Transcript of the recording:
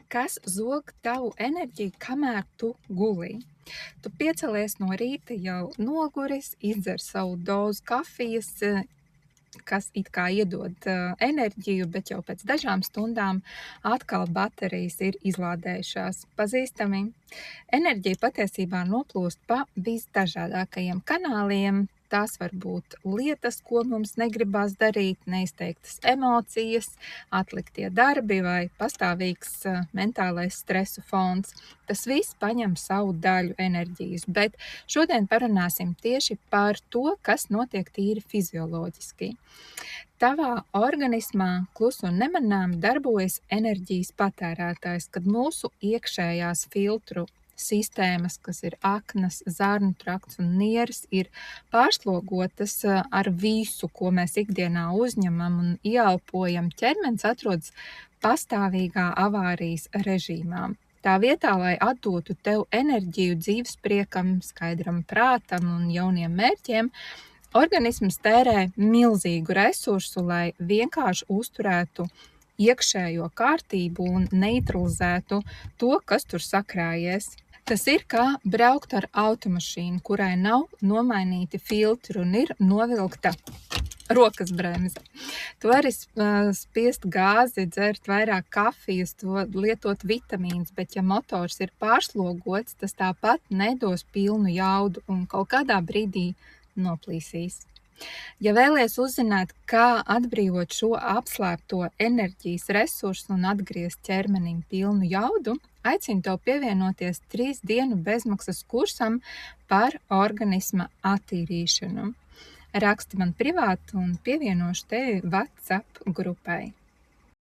Kas zog tavu enerģiju, kamēr tu guli? Tu piecelies no rīta jau noguris, izdzer savu dozu kafijas, kas it kā iedod enerģiju, bet jau pēc dažām stundām atkal baterijas ir izlādējušās. Pazīstami? Enerģija patiesībā noplūst pa visdažādākajiem kanāliem. Tās var būt lietas, ko mums negribas darīt, neizteiktas emocijas, atliktie darbi vai pastāvīgs mentālais stresu fons. Tas viss paņem savu daļu enerģijas, bet šodien parunāsim tieši par to, kas notiek tīri fizioloģiski. Tavā organismā klusi un nemanāmi darbojas enerģijas patērētājs, kad mūsu iekšējās filtru sistēmas, kas ir aknas, zarnu trakts un nieres, ir pārslogotas ar visu, ko mēs ikdienā uzņemam un ieelpojam. Ķermenis atrodas pastāvīgā avārijas režīmā. Tā vietā, lai atdotu tev enerģiju dzīvespriekam, skaidram prātam un jauniem mērķiem, organisms tērē milzīgu resursu, lai vienkārši uzturētu iekšējo kārtību un neutralizētu to, kas tur sakrājies. Tas ir kā braukt ar automašīnu, kurai nav nomainīti filtri un ir novilkta rokas bremze. Tu vari spiest gāzi, dzert vairāk kafijas, lietot vitamīnus, bet ja motors ir pārslogots, tas tāpat nedos pilnu jaudu un kaut kādā brīdī noplīsīs. Ja vēlies uzzināt, kā atbrīvot šo apslēpto enerģijas resursu un atgriezt ķermenim pilnu jaudu, aicinu tev pievienoties 3 dienu bezmaksas kursam par organisma attīrīšanu. Raksti man privāti un pievienošu tevi WhatsApp grupai.